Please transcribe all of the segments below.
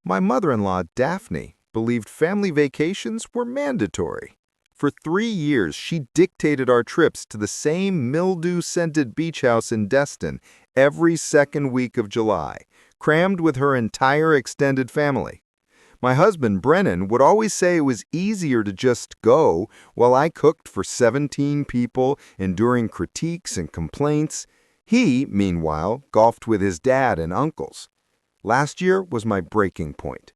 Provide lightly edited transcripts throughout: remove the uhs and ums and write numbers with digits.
My mother-in-law, Daphne, believed family vacations were mandatory. For 3 years, she dictated our trips to the same mildew-scented beach house in Destin every second week of July, crammed with her entire extended family. My husband, Brennan, would always say it was easier to just go while I cooked for 17 people, enduring critiques and complaints. He, meanwhile, golfed with his dad and uncles. Last year was my breaking point.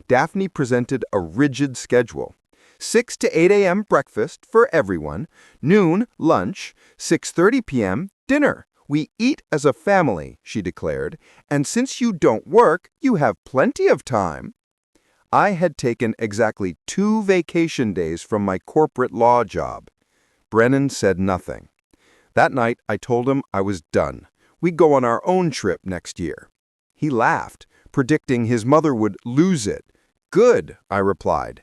Daphne presented a rigid schedule. 6 to 8 a.m. breakfast for everyone, noon lunch, 6:30 p.m. dinner. We eat as a family, she declared, and since you don't work, you have plenty of time. I had taken exactly 2 vacation days from my corporate law job. Brennan said nothing. That night, I told him I was done. We'd go on our own trip next year. He laughed, predicting his mother would lose it. Good, I replied.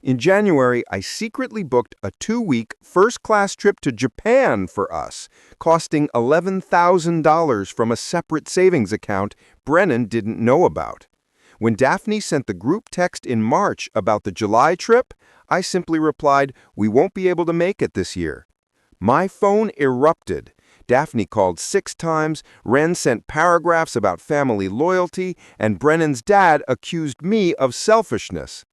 In January, I secretly booked a 2-week first-class trip to Japan for us, costing $11,000 from a separate savings account Brennan didn't know about. When Daphne sent the group text in March about the July trip, I simply replied, "We won't be able to make it this year." My phone erupted. Daphne called 6 times, Ren sent paragraphs about family loyalty, and Brennan's dad accused me of selfishness.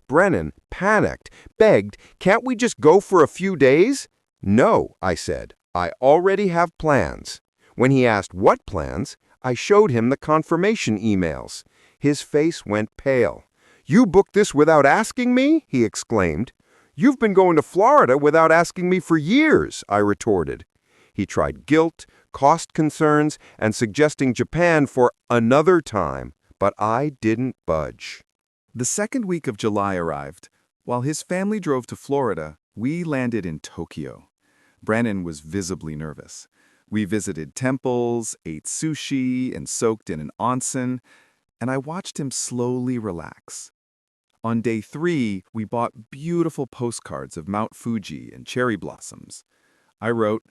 Brennan, panicked, begged, "Can't we just go for a few days?" "No," I said. "I already have plans." When he asked what plans, I showed him the confirmation emails. His face went pale. "You booked this without asking me?" he exclaimed. "You've been going to Florida without asking me for years," I retorted. He tried guilt, cost concerns, and suggesting Japan for another time, but I didn't budge. The second week of July arrived. While his family drove to Florida, we landed in Tokyo. Brennan was visibly nervous. We visited temples, ate sushi, and soaked in an onsen, and I watched him slowly relax. On day 3, we bought beautiful postcards of Mount Fuji and cherry blossoms. I wrote,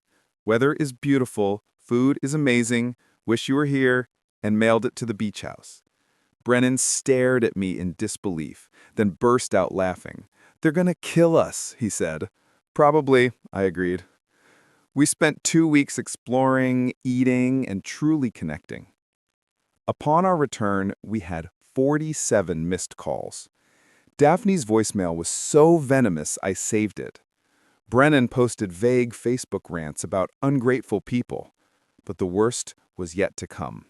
"Weather is beautiful, food is amazing, wish you were here," and mailed it to the beach house. Brennan stared at me in disbelief, then burst out laughing. "They're gonna kill us," he said. "Probably," I agreed. We spent 2 weeks exploring, eating, and truly connecting. Upon our return, we had 47 missed calls. Daphne's voicemail was so venomous I saved it. Brennan posted vague Facebook rants about ungrateful people, but the worst was yet to come.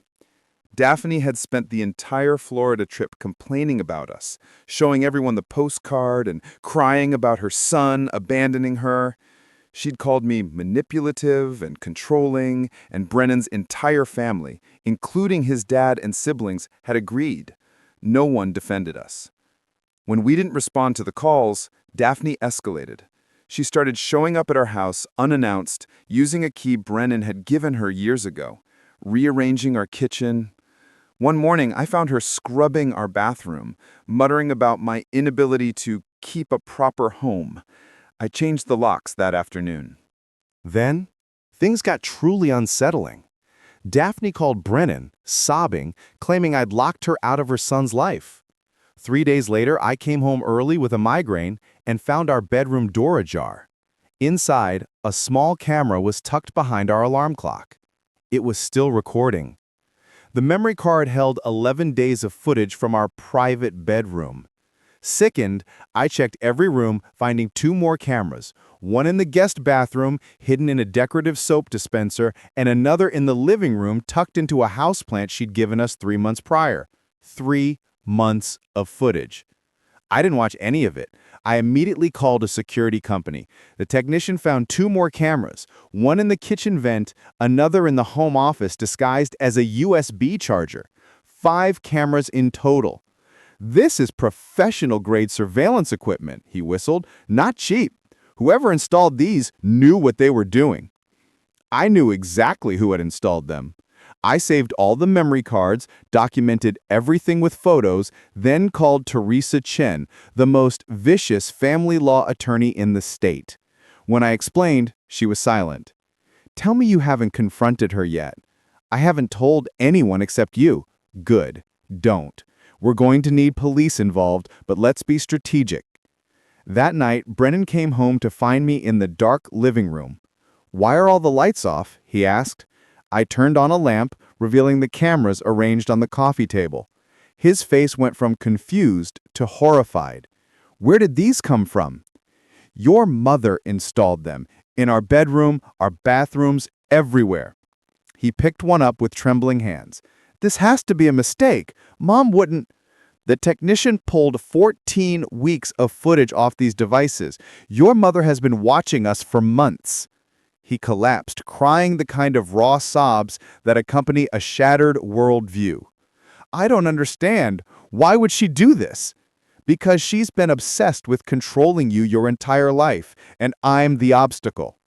Daphne had spent the entire Florida trip complaining about us, showing everyone the postcard and crying about her son abandoning her. She'd called me manipulative and controlling, and Brennan's entire family, including his dad and siblings, had agreed. No one defended us. When we didn't respond to the calls, Daphne escalated. She started showing up at our house unannounced, using a key Brennan had given her years ago, rearranging our kitchen. One morning, I found her scrubbing our bathroom, muttering about my inability to keep a proper home. I changed the locks that afternoon. Then, things got truly unsettling. Daphne called Brennan, sobbing, claiming I'd locked her out of her son's life. 3 days later, I came home early with a migraine and found our bedroom door ajar. Inside, a small camera was tucked behind our alarm clock. It was still recording. The memory card held 11 days of footage from our private bedroom. Sickened, I checked every room, finding 2 more cameras, one in the guest bathroom, hidden in a decorative soap dispenser, and another in the living room tucked into a houseplant she'd given us 3 months prior. 3 months of footage. I didn't watch any of it. I immediately called a security company. The technician found 2 more cameras, one in the kitchen vent, another in the home office disguised as a USB charger. 5 cameras in total. "This is professional-grade surveillance equipment," he whistled. "Not cheap. Whoever installed these knew what they were doing." I knew exactly who had installed them. I saved all the memory cards, documented everything with photos, then called Teresa Chen, the most vicious family law attorney in the state. When I explained, she was silent. "Tell me you haven't confronted her yet." "I haven't told anyone except you." "Good. Don't. We're going to need police involved, but let's be strategic. That night, Brennan came home to find me in the dark living room. "Why are all the lights off?" he asked. I turned on a lamp, revealing the cameras arranged on the coffee table. His face went from confused to horrified. "Where did these come from?" "Your mother installed them. In our bedroom, our bathrooms, everywhere." He picked one up with trembling hands. "This has to be a mistake. Mom wouldn't—" The technician pulled 14 weeks of footage off these devices. "Your mother has been watching us for months." He collapsed, crying the kind of raw sobs that accompany a shattered worldview. "I don't understand. Why would she do this?" "Because she's been obsessed with controlling you your entire life, and I'm the obstacle."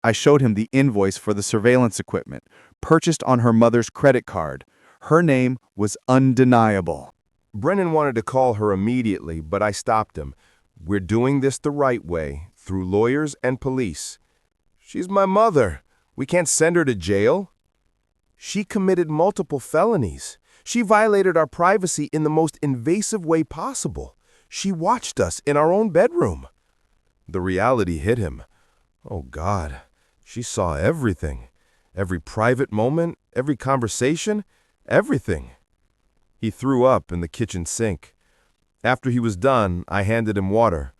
I showed him the invoice for the surveillance equipment, purchased on her mother's credit card. Her name was undeniable. Brennan wanted to call her immediately, but I stopped him. "We're doing this the right way, through lawyers and police. She's my mother. We can't send her to jail." "She committed multiple felonies. She violated our privacy in the most invasive way possible. She watched us in our own bedroom." The reality hit him. Oh God, she saw everything. Every private moment, every conversation, everything. He threw up in the kitchen sink. After he was done, I handed him water.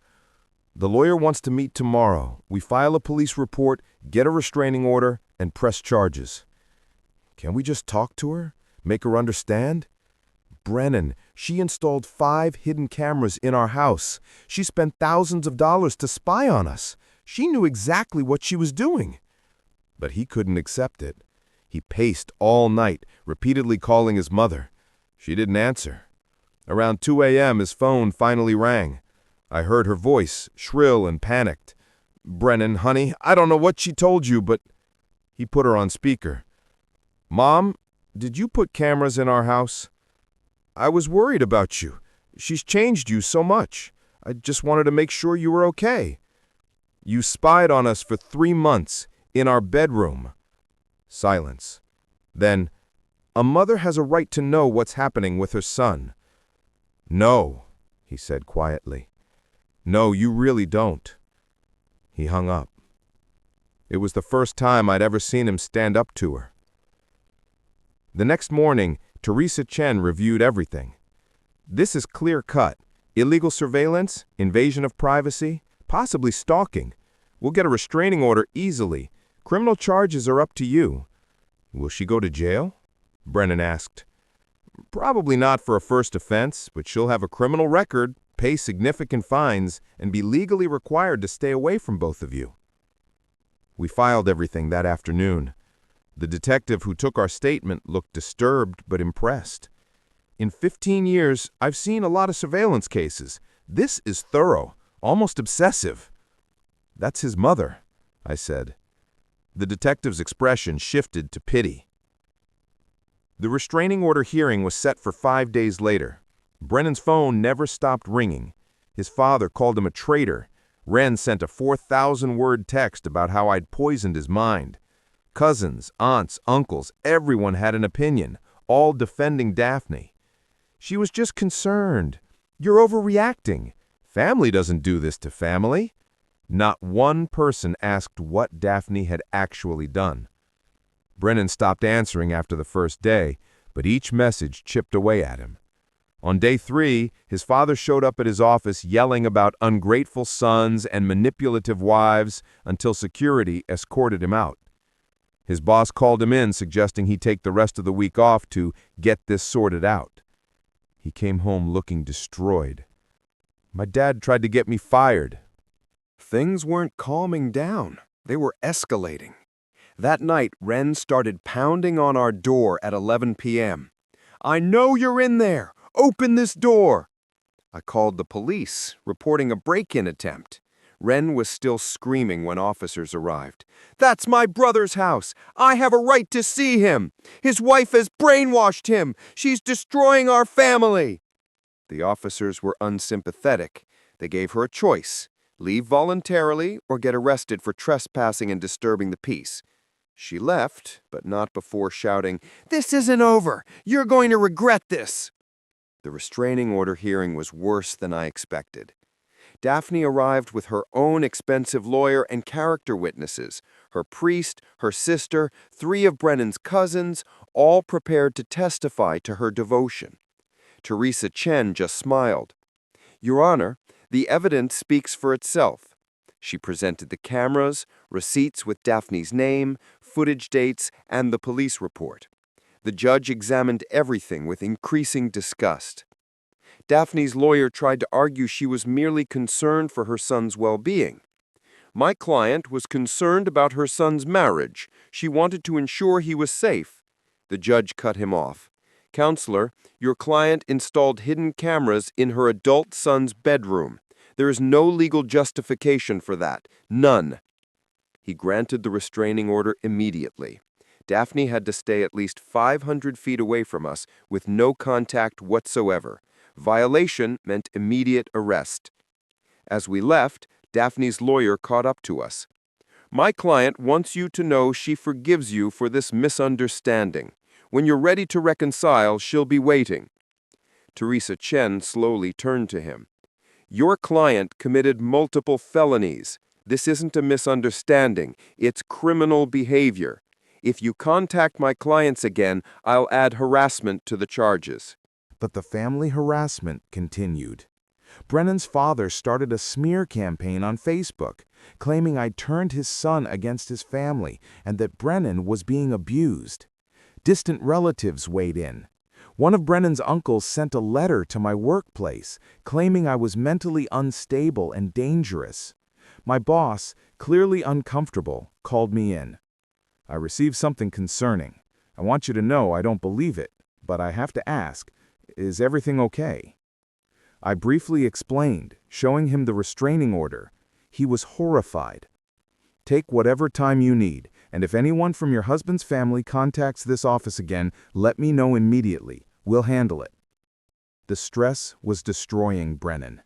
"The lawyer wants to meet tomorrow. We file a police report, get a restraining order, and press charges." Can we just talk to her? Make her understand? Brennan, she installed 5 hidden cameras in our house. She spent thousands of dollars to spy on us. She knew exactly what she was doing. But he couldn't accept it. He paced all night, repeatedly calling his mother. She didn't answer. Around 2 a.m., his phone finally rang. I heard her voice, shrill and panicked. "Brennan, honey, I don't know what she told you, but—" He put her on speaker. "Mom, did you put cameras in our house? I was worried about you. She's changed you so much. I just wanted to make sure you were okay. You spied on us for 3 months, in our bedroom." Silence. Then, "A mother has a right to know what's happening with her son." "No," he said quietly. "No, you really don't." He hung up. It was the first time I'd ever seen him stand up to her. The next morning, Teresa Chen reviewed everything. "This is clear-cut. Illegal surveillance, invasion of privacy, possibly stalking. We'll get a restraining order easily. Criminal charges are up to you." "Will she go to jail?" Brennan asked. "Probably not for a first offense, but she'll have a criminal record, pay significant fines, and be legally required to stay away from both of you." We filed everything that afternoon. The detective who took our statement looked disturbed but impressed. "In 15 years, I've seen a lot of surveillance cases. This is thorough, almost obsessive." "That's his mother," I said. The detective's expression shifted to pity. The restraining order hearing was set for 5 days later. Brennan's phone never stopped ringing. His father called him a traitor. Wren sent a 4,000-word text about how I'd poisoned his mind. Cousins, aunts, uncles, everyone had an opinion, all defending Daphne. "She was just concerned. You're overreacting. Family doesn't do this to family." Not one person asked what Daphne had actually done. Brennan stopped answering after the first day, but each message chipped away at him. On day 3, his father showed up at his office yelling about ungrateful sons and manipulative wives until security escorted him out. His boss called him in, suggesting he take the rest of the week off to get this sorted out. He came home looking destroyed. "My dad tried to get me fired." Things weren't calming down. They were escalating. That night, Wren started pounding on our door at 11 p.m. "I know you're in there! Open this door!" I called the police, reporting a break-in attempt. Wren was still screaming when officers arrived. "That's my brother's house! I have a right to see him! His wife has brainwashed him! She's destroying our family!" The officers were unsympathetic. They gave her a choice: leave voluntarily or get arrested for trespassing and disturbing the peace. She left, but not before shouting, "This isn't over! You're going to regret this!" The restraining order hearing was worse than I expected. Daphne arrived with her own expensive lawyer and character witnesses, her priest, her sister, 3 of Brennan's cousins, all prepared to testify to her devotion. Teresa Chen just smiled. "Your Honor, the evidence speaks for itself." She presented the cameras, receipts with Daphne's name, footage dates, and the police report. The judge examined everything with increasing disgust. Daphne's lawyer tried to argue she was merely concerned for her son's well-being. "My client was concerned about her son's marriage. She wanted to ensure he was safe." The judge cut him off. "Counselor, your client installed hidden cameras in her adult son's bedroom. There is no legal justification for that. None." He granted the restraining order immediately. Daphne had to stay at least 500 feet away from us with no contact whatsoever. Violation meant immediate arrest. As we left, Daphne's lawyer caught up to us. "My client wants you to know she forgives you for this misunderstanding. When you're ready to reconcile, she'll be waiting." Teresa Chen slowly turned to him. "Your client committed multiple felonies. This isn't a misunderstanding. It's criminal behavior. If you contact my clients again, I'll add harassment to the charges." But the family harassment continued. Brennan's father started a smear campaign on Facebook, claiming I'd turned his son against his family and that Brennan was being abused. Distant relatives weighed in. One of Brennan's uncles sent a letter to my workplace, claiming I was mentally unstable and dangerous. My boss, clearly uncomfortable, called me in. "I received something concerning. I want you to know I don't believe it, but I have to ask, is everything okay?" I briefly explained, showing him the restraining order. He was horrified. "Take whatever time you need, and if anyone from your husband's family contacts this office again, let me know immediately. We'll handle it." The stress was destroying Brennan.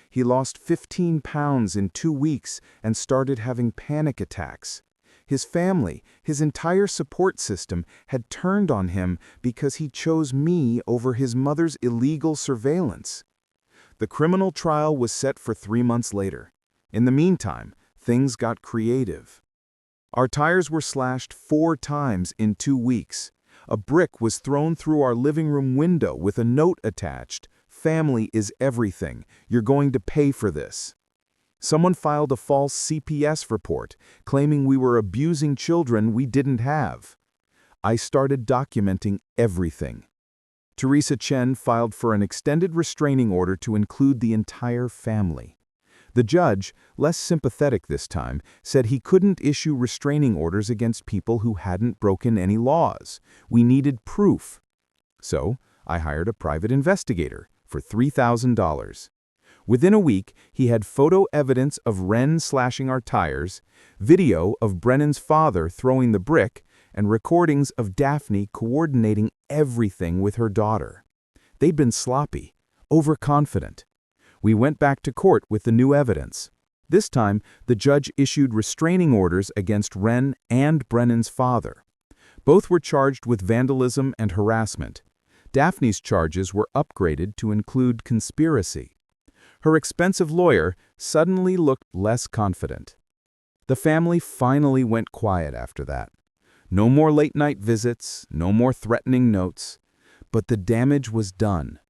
He lost 15 pounds in 2 weeks and started having panic attacks. His family, his entire support system, had turned on him because he chose me over his mother's illegal surveillance. The criminal trial was set for 3 months later. In the meantime, things got creative. Our tires were slashed 4 times in 2 weeks. A brick was thrown through our living room window with a note attached. "Family is everything. You're going to pay for this." Someone filed a false CPS report, claiming we were abusing children we didn't have. I started documenting everything. Teresa Chen filed for an extended restraining order to include the entire family. The judge, less sympathetic this time, said he couldn't issue restraining orders against people who hadn't broken any laws. We needed proof. So, I hired a private investigator for $3,000. Within a week, he had photo evidence of Wren slashing our tires, video of Brennan's father throwing the brick, and recordings of Daphne coordinating everything with her daughter. They'd been sloppy, overconfident. We went back to court with the new evidence. This time, the judge issued restraining orders against Wren and Brennan's father. Both were charged with vandalism and harassment. Daphne's charges were upgraded to include conspiracy. Her expensive lawyer suddenly looked less confident. The family finally went quiet after that. No more late-night visits, no more threatening notes. But the damage was done.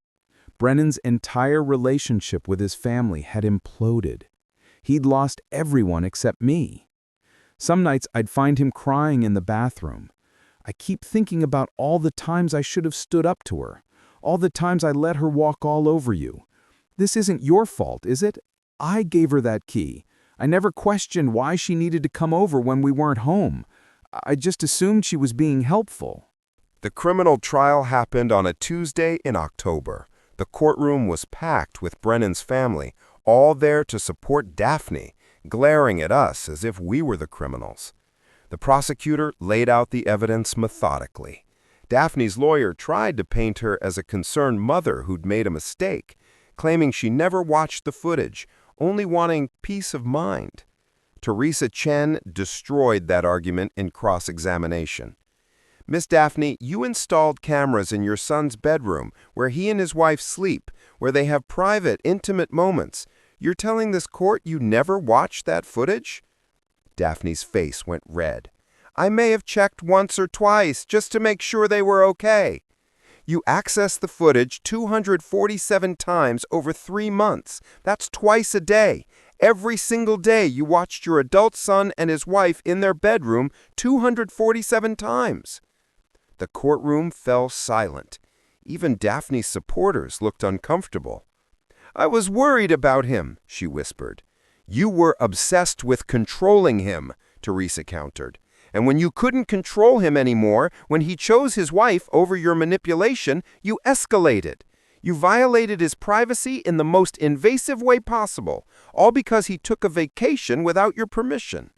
Brennan's entire relationship with his family had imploded. He'd lost everyone except me. Some nights I'd find him crying in the bathroom. I keep thinking about all the times I should have stood up to her, all the times I let her walk all over you. This isn't your fault, is it? I gave her that key. I never questioned why she needed to come over when we weren't home. I just assumed she was being helpful. The criminal trial happened on a Tuesday in October. The courtroom was packed with Brennan's family, all there to support Daphne, glaring at us as if we were the criminals. The prosecutor laid out the evidence methodically. Daphne's lawyer tried to paint her as a concerned mother who'd made a mistake, claiming she never watched the footage, only wanting peace of mind. Teresa Chen destroyed that argument in cross-examination. Miss Daphne, you installed cameras in your son's bedroom where he and his wife sleep, where they have private, intimate moments. You're telling this court you never watched that footage?" Daphne's face went red. "I may have checked once or twice just to make sure they were okay." "You accessed the footage 247 times over 3 months. That's twice a day. Every single day you watched your adult son and his wife in their bedroom 247 times. The courtroom fell silent. Even Daphne's supporters looked uncomfortable. "I was worried about him," she whispered. "You were obsessed with controlling him," Teresa countered. "And when you couldn't control him anymore, when he chose his wife over your manipulation, you escalated. You violated his privacy in the most invasive way possible, all because he took a vacation without your permission."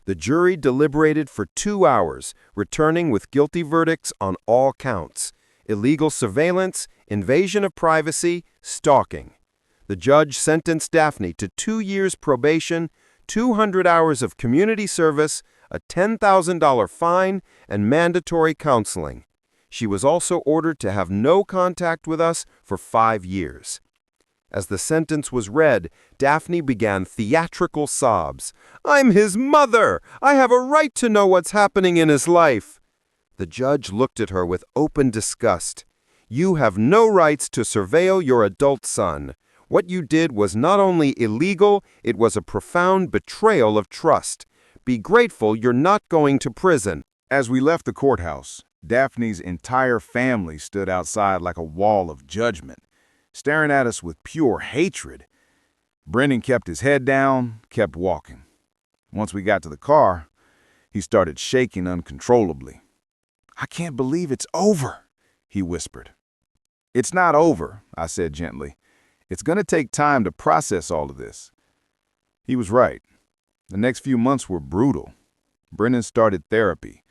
The jury deliberated for 2 hours, returning with guilty verdicts on all counts: illegal surveillance, invasion of privacy, stalking. The judge sentenced Daphne to 2 years probation, 200 hours of community service, a $10,000 fine, and mandatory counseling. She was also ordered to have no contact with us for 5 years. As the sentence was read, Daphne began theatrical sobs. "I'm his mother! I have a right to know what's happening in his life!" The judge looked at her with open disgust. "You have no rights to surveil your adult son. What you did was not only illegal, it was a profound betrayal of trust. Be grateful you're not going to prison." As we left the courthouse, Daphne's entire family stood outside like a wall of judgment, staring at us with pure hatred. Brennan kept his head down, kept walking. Once we got to the car, he started shaking uncontrollably. "I can't believe it's over," he whispered. "It's not over," I said gently. "It's going to take time to process all of this." He was right. The next few months were brutal. Brennan started therapy,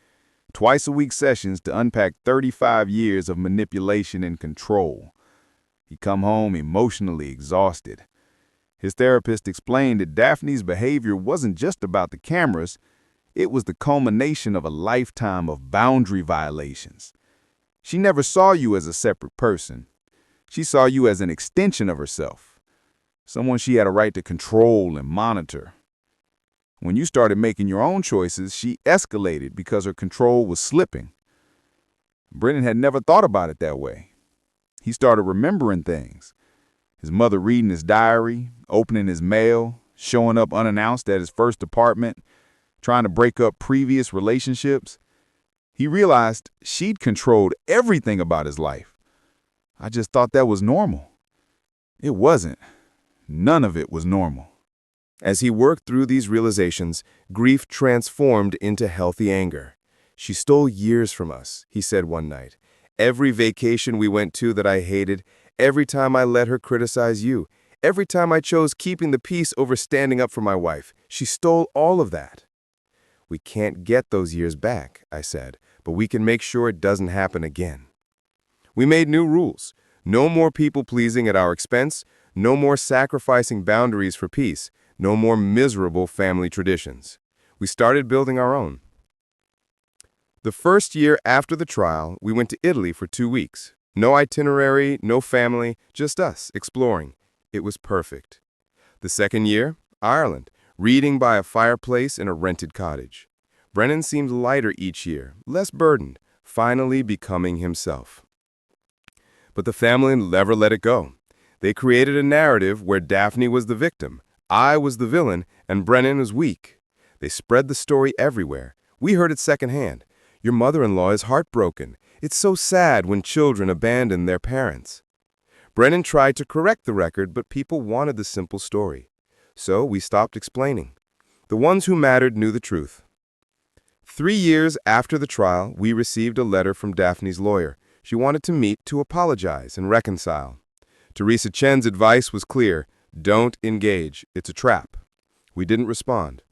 twice-a-week sessions to unpack 35 years of manipulation and control. He come home emotionally exhausted. His therapist explained that Daphne's behavior wasn't just about the cameras, it was the culmination of a lifetime of boundary violations. She never saw you as a separate person. She saw you as an extension of herself, someone she had a right to control and monitor. When you started making your own choices, she escalated because her control was slipping. Brennan had never thought about it that way. He started remembering things. His mother reading his diary, opening his mail, showing up unannounced at his first apartment, trying to break up previous relationships. He realized she'd controlled everything about his life. I just thought that was normal. It wasn't. None of it was normal. As he worked through these realizations, grief transformed into healthy anger. "She stole years from us," he said one night. "Every vacation we went to that I hated, every time I let her criticize you, every time I chose keeping the peace over standing up for my wife, she stole all of that." "We can't get those years back," I said, "but we can make sure it doesn't happen again." We made new rules. No more people-pleasing at our expense, no more sacrificing boundaries for peace, no more miserable family traditions. We started building our own. The first year after the trial, we went to Italy for 2 weeks. No itinerary, no family, just us exploring. It was perfect. The second year, Ireland, reading by a fireplace in a rented cottage. Brennan seemed lighter each year, less burdened, finally becoming himself. But the family never let it go. They created a narrative where Daphne was the victim, I was the villain, and Brennan was weak. They spread the story everywhere. We heard it secondhand. "Your mother-in-law is heartbroken. It's so sad when children abandon their parents." Brennan tried to correct the record, but people wanted the simple story. So we stopped explaining. The ones who mattered knew the truth. 3 years after the trial, we received a letter from Daphne's lawyer. She wanted to meet to apologize and reconcile. Teresa Chen's advice was clear. Don't engage. It's a trap. We didn't respond.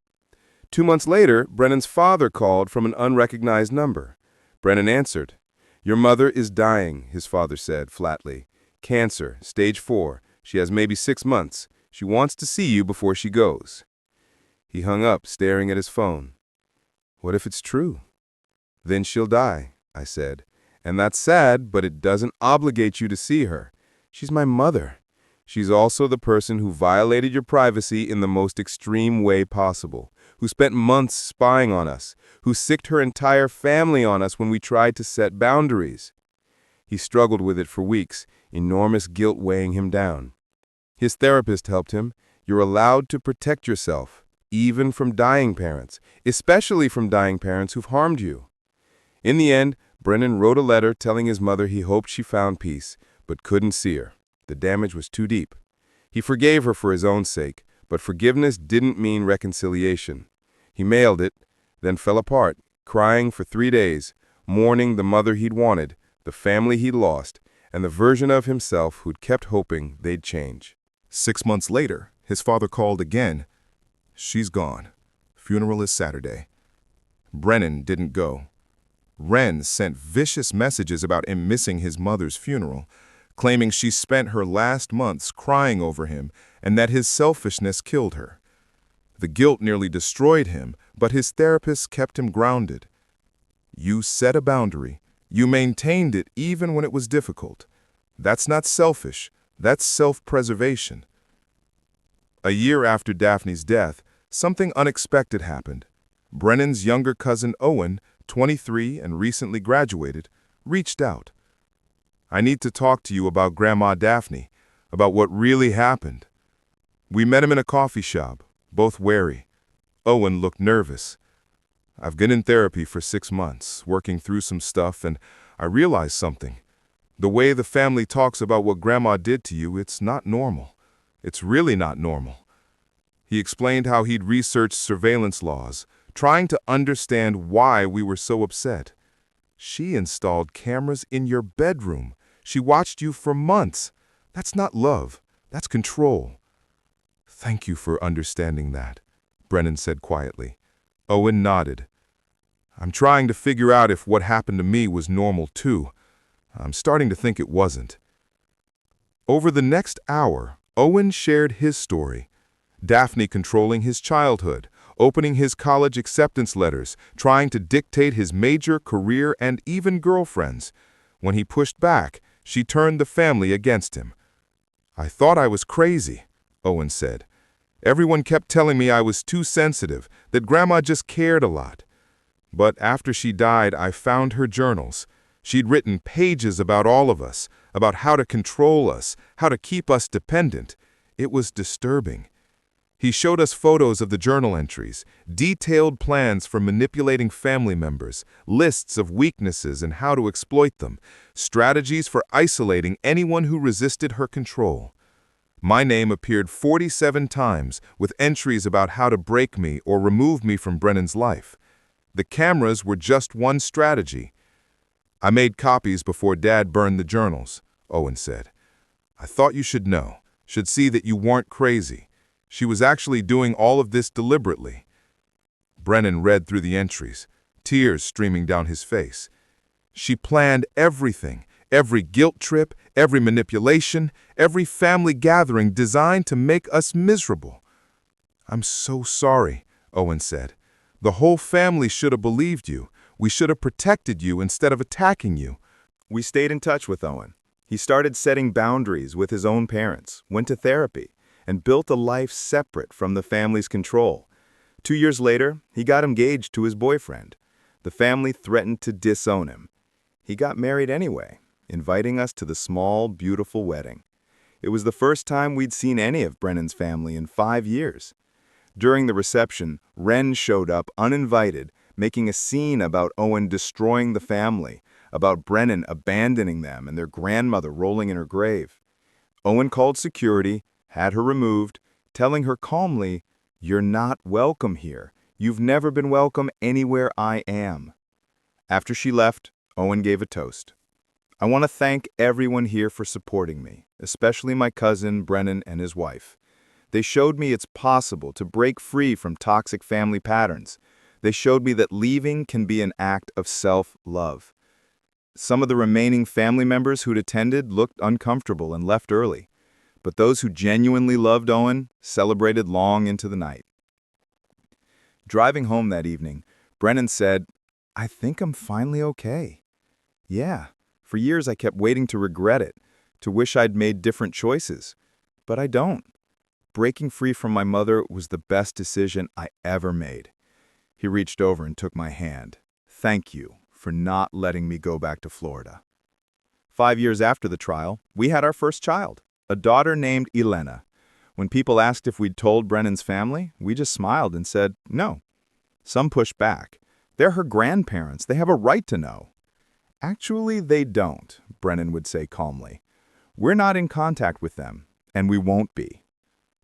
2 months later, Brennan's father called from an unrecognized number. Brennan answered. "Your mother is dying," his father said flatly. "Cancer, stage 4. She has maybe 6 months. She wants to see you before she goes." He hung up, staring at his phone. What if it's true? Then she'll die. I said. And that's sad, but it doesn't obligate you to see her. She's my mother. She's also the person who violated your privacy in the most extreme way possible, who spent months spying on us, who sicked her entire family on us when we tried to set boundaries. He struggled with it for weeks, enormous guilt weighing him down. His therapist helped him. You're allowed to protect yourself, even from dying parents, especially from dying parents who've harmed you. In the end, Brennan wrote a letter telling his mother he hoped she found peace, but couldn't see her. The damage was too deep. He forgave her for his own sake, but forgiveness didn't mean reconciliation. He mailed it, then fell apart, crying for 3 days, mourning the mother he'd wanted, the family he'd lost, and the version of himself who'd kept hoping they'd change. 6 months later, his father called again. She's gone. Funeral is Saturday. Brennan didn't go. Wren sent vicious messages about him missing his mother's funeral, claiming she spent her last months crying over him and that his selfishness killed her. The guilt nearly destroyed him, but his therapist kept him grounded. You set a boundary. You maintained it even when it was difficult. That's not selfish. That's self-preservation. A year after Daphne's death, something unexpected happened. Brennan's younger cousin Owen, 23 and recently graduated, reached out. I need to talk to you about Grandma Daphne, about what really happened. We met him in a coffee shop, both wary. Owen looked nervous. I've been in therapy for 6 months, working through some stuff, and I realized something. The way the family talks about what Grandma did to you, it's not normal. It's really not normal. He explained how he'd researched surveillance laws, trying to understand why we were so upset. She installed cameras in your bedroom. She watched you for months. That's not love. That's control. Thank you for understanding that, Brennan said quietly. Owen nodded. I'm trying to figure out if what happened to me was normal too. I'm starting to think it wasn't. Over the next hour, Owen shared his story. Daphne controlling his childhood, opening his college acceptance letters, trying to dictate his major, career, and even girlfriends. When he pushed back, she turned the family against him. I thought I was crazy, Owen said. Everyone kept telling me I was too sensitive, that Grandma just cared a lot. But after she died, I found her journals. She'd written pages about all of us, about how to control us, how to keep us dependent. It was disturbing. He showed us photos of the journal entries, detailed plans for manipulating family members, lists of weaknesses and how to exploit them, strategies for isolating anyone who resisted her control. My name appeared 47 times with entries about how to break me or remove me from Brennan's life. The cameras were just one strategy. I made copies before Dad burned the journals, Owen said. I thought you should know, should see that you weren't crazy. She was actually doing all of this deliberately. Brennan read through the entries, tears streaming down his face. She planned everything, every guilt trip, every manipulation, every family gathering designed to make us miserable. I'm so sorry, Owen said. The whole family should have believed you. We should have protected you instead of attacking you. We stayed in touch with Owen. He started setting boundaries with his own parents, went to therapy, and built a life separate from the family's control. 2 years later, he got engaged to his boyfriend. The family threatened to disown him. He got married anyway, inviting us to the small, beautiful wedding. It was the first time we'd seen any of Brennan's family in 5 years. During the reception, Wren showed up uninvited, making a scene about Owen destroying the family, about Brennan abandoning them and their grandmother rolling in her grave. Owen called security, had her removed, telling her calmly, "You're not welcome here. You've never been welcome anywhere I am." After she left, Owen gave a toast. I want to thank everyone here for supporting me, especially my cousin Brennan and his wife. They showed me it's possible to break free from toxic family patterns. They showed me that leaving can be an act of self-love. Some of the remaining family members who'd attended looked uncomfortable and left early. But those who genuinely loved Owen celebrated long into the night. Driving home that evening, Brennan said, "I think I'm finally okay." Yeah, for years I kept waiting to regret it, to wish I'd made different choices. But I don't. Breaking free from my mother was the best decision I ever made. He reached over and took my hand. Thank you for not letting me go back to Florida. 5 years after the trial, we had our first child, a daughter named Elena. When people asked if we'd told Brennan's family, we just smiled and said, no. Some pushed back. They're her grandparents. They have a right to know. Actually, they don't, Brennan would say calmly. We're not in contact with them, and we won't be.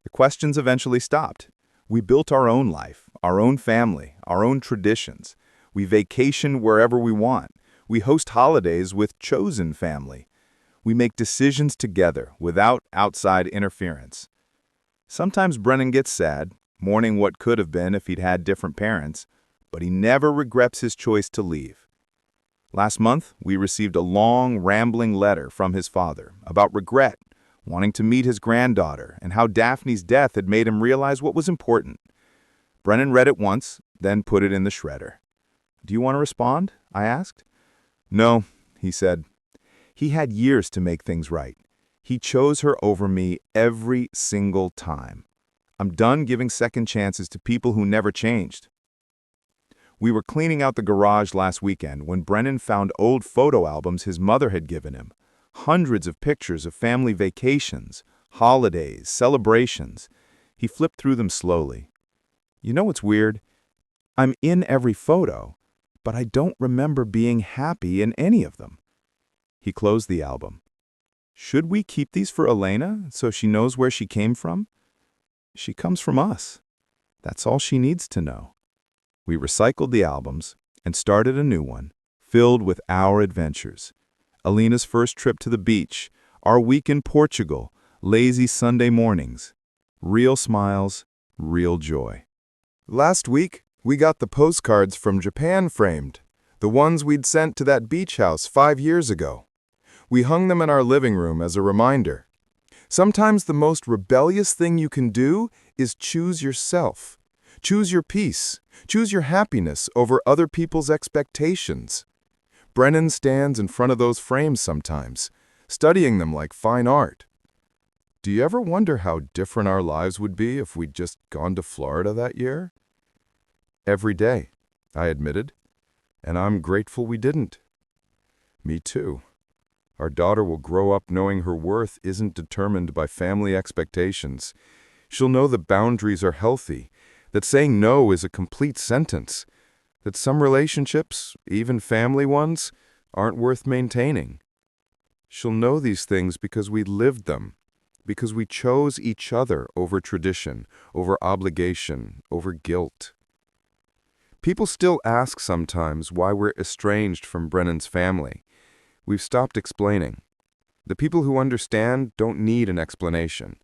The questions eventually stopped. We built our own life, our own family, our own traditions. We vacation wherever we want. We host holidays with chosen family. We make decisions together without outside interference. Sometimes Brennan gets sad, mourning what could have been if he'd had different parents, but he never regrets his choice to leave. Last month, we received a long, rambling letter from his father about regret, wanting to meet his granddaughter, and how Daphne's death had made him realize what was important. Brennan read it once, then put it in the shredder. Do you want to respond? I asked. No, he said. He had years to make things right. He chose her over me every single time. I'm done giving second chances to people who never changed. We were cleaning out the garage last weekend when Brennan found old photo albums his mother had given him. Hundreds of pictures of family vacations, holidays, celebrations. He flipped through them slowly. You know what's weird? I'm in every photo, but I don't remember being happy in any of them. He closed the album. Should we keep these for Elena so she knows where she came from? She comes from us. That's all she needs to know. We recycled the albums and started a new one, filled with our adventures. Alina's first trip to the beach, our week in Portugal, lazy Sunday mornings. Real smiles, real joy. Last week, we got the postcards from Japan framed, the ones we'd sent to that beach house 5 years ago. We hung them in our living room as a reminder. Sometimes the most rebellious thing you can do is choose yourself. Choose your peace. Choose your happiness over other people's expectations. Brennan stands in front of those frames sometimes, studying them like fine art. Do you ever wonder how different our lives would be if we'd just gone to Florida that year? Every day, I admitted, and I'm grateful we didn't. Me too. Our daughter will grow up knowing her worth isn't determined by family expectations. She'll know that boundaries are healthy, that saying no is a complete sentence, that some relationships, even family ones, aren't worth maintaining. She'll know these things because we lived them, because we chose each other over tradition, over obligation, over guilt. People still ask sometimes why we're estranged from Brennan's family. We've stopped explaining. The people who understand don't need an explanation.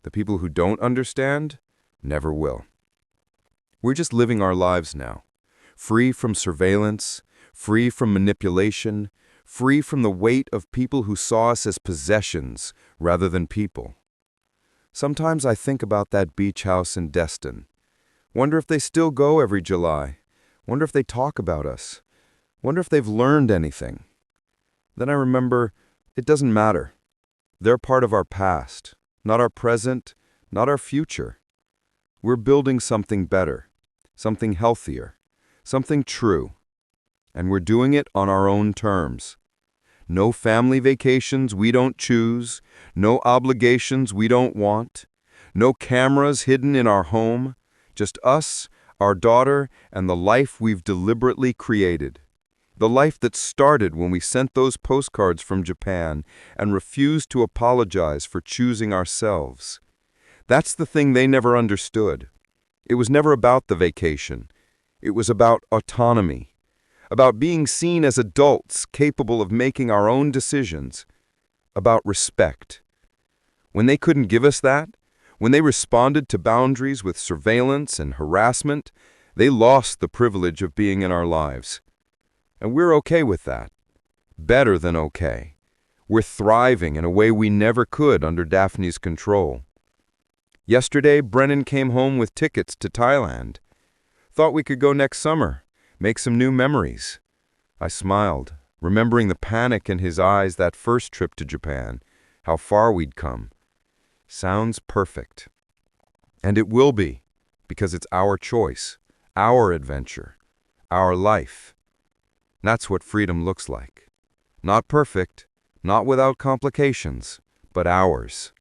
The people who don't understand never will. We're just living our lives now, free from surveillance, free from manipulation, free from the weight of people who saw us as possessions rather than people. Sometimes I think about that beach house in Destin. Wonder if they still go every July. Wonder if they talk about us. Wonder if they've learned anything. Then I remember, it doesn't matter. They're part of our past, not our present, not our future. We're building something better, something healthier, something true. And we're doing it on our own terms. No family vacations we don't choose, no obligations we don't want, no cameras hidden in our home, just us, our daughter, and the life we've deliberately created. The life that started when we sent those postcards from Japan and refused to apologize for choosing ourselves. That's the thing they never understood. It was never about the vacation. It was about autonomy, about being seen as adults capable of making our own decisions, about respect. When they couldn't give us that, when they responded to boundaries with surveillance and harassment, they lost the privilege of being in our lives. And we're okay with that. Better than okay. We're thriving in a way we never could under Daphne's control. Yesterday, Brennan came home with tickets to Thailand. Thought we could go next summer, make some new memories. I smiled. remembering the panic in his eyes that first trip to Japan, how far we'd come. Sounds perfect. And it will be, because it's our choice, our adventure, our life. That's what freedom looks like. Not perfect, not without complications, but ours.